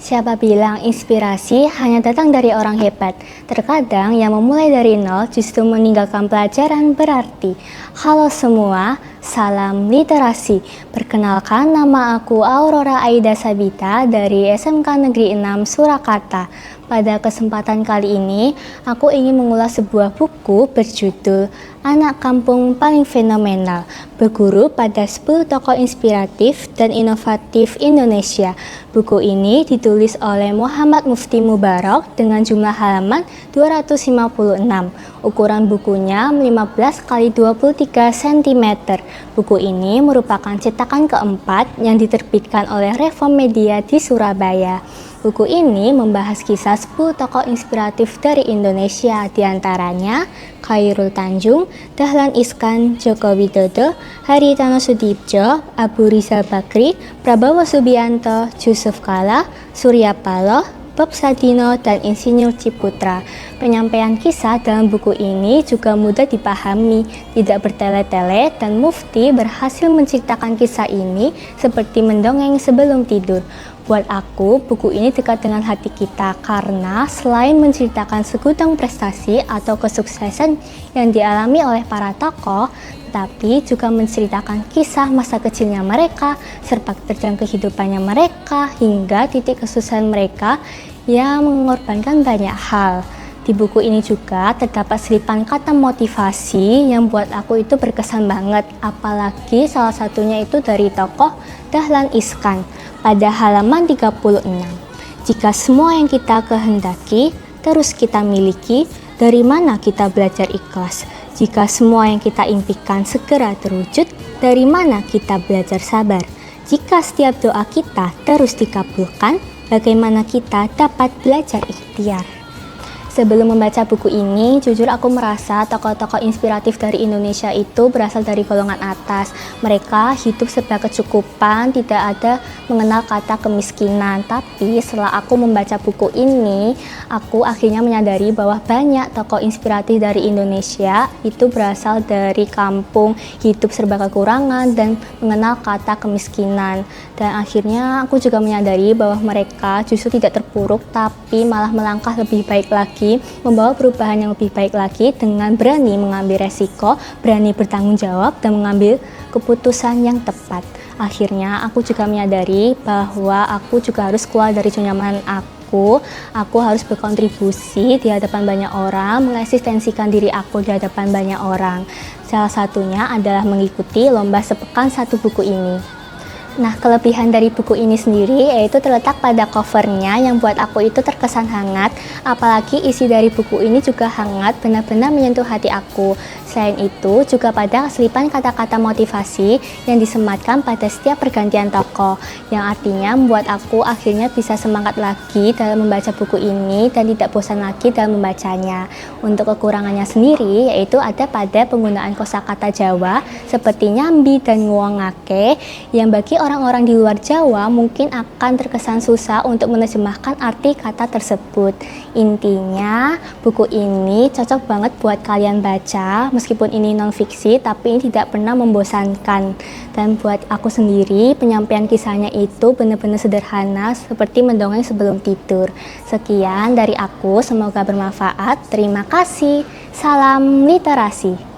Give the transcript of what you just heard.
Siapa bilang inspirasi hanya datang dari orang hebat? Terkadang yang memulai dari nol justru meninggalkan pelajaran berarti. Halo semua, salam literasi. Perkenalkan, nama aku Aurora Aida Sabita dari SMK Negeri 6 Surakarta. Pada kesempatan kali ini, aku ingin mengulas sebuah buku berjudul Anak Kampung Paling Fenomenal, berguru pada 10 tokoh inspiratif dan inovatif Indonesia. Buku ini ditulis oleh Muhammad Mufti Mubarak dengan jumlah halaman 256. Ukuran bukunya 15 x 23 cm. Buku ini merupakan cetakan keempat yang diterbitkan oleh Reform Media di Surabaya. Buku ini membahas kisah 10 tokoh inspiratif dari Indonesia, diantaranya Khairul Tanjung, Dahlan Iskan, Joko Widodo, Haritano Sudibjo, Abu Rizal Bakri, Prabowo Subianto, Yusuf Kala, Surya Paloh, Bob Sadino, dan Insinyur Ciputra. Penyampaian kisah dalam buku ini juga mudah dipahami, tidak bertele-tele, dan Mufti berhasil menceritakan kisah ini seperti mendongeng sebelum tidur. Buat aku, buku ini dekat dengan hati kita karena selain menceritakan segudang prestasi atau kesuksesan yang dialami oleh para tokoh, tetapi juga menceritakan kisah masa kecilnya mereka, sepak terjang kehidupannya mereka, hingga titik kesusahan mereka yang mengorbankan banyak hal. Di buku ini juga terdapat selipan kata motivasi yang buat aku itu berkesan banget, apalagi salah satunya itu dari tokoh Dahlan Iskan pada halaman 36. Jika semua yang kita kehendaki terus kita miliki, dari mana kita belajar ikhlas? Jika semua yang kita impikan segera terwujud, dari mana kita belajar sabar? Jika setiap doa kita terus dikabulkan, bagaimana kita dapat belajar ikhtiar? Sebelum membaca buku ini, jujur aku merasa tokoh-tokoh inspiratif dari Indonesia itu berasal dari golongan atas. Mereka hidup serba kecukupan, tidak ada mengenal kata kemiskinan. Tapi setelah aku membaca buku ini, aku akhirnya menyadari bahwa banyak tokoh inspiratif dari Indonesia itu berasal dari kampung, hidup serba kekurangan, dan mengenal kata kemiskinan. Dan akhirnya aku juga menyadari bahwa mereka justru tidak terpuruk, tapi malah melangkah lebih baik lagi, membawa perubahan yang lebih baik lagi dengan berani mengambil resiko, berani bertanggung jawab, dan mengambil keputusan yang tepat. Akhirnya aku juga menyadari bahwa aku juga harus keluar dari zona nyaman aku harus berkontribusi di hadapan banyak orang, mengeksistensikan diri aku di hadapan banyak orang. Salah satunya adalah mengikuti lomba sepekan satu buku ini. Nah, kelebihan dari buku ini sendiri yaitu terletak pada covernya yang buat aku itu terkesan hangat, apalagi isi dari buku ini juga hangat, benar-benar menyentuh hati aku. Selain itu, juga pada selipan kata-kata motivasi yang disematkan pada setiap pergantian tokoh, yang artinya membuat aku akhirnya bisa semangat lagi dalam membaca buku ini dan tidak bosan lagi dalam membacanya. Untuk kekurangannya sendiri, yaitu ada pada penggunaan kosakata Jawa seperti nyambi dan nguwongake, yang bagi orang-orang di luar Jawa mungkin akan terkesan susah untuk menerjemahkan arti kata tersebut. Intinya, buku ini cocok banget buat kalian baca, meskipun ini non-fiksi, tapi ini tidak pernah membosankan. Dan buat aku sendiri, penyampaian kisahnya itu benar-benar sederhana, seperti mendongeng sebelum tidur. Sekian dari aku, semoga bermanfaat. Terima kasih. Salam literasi.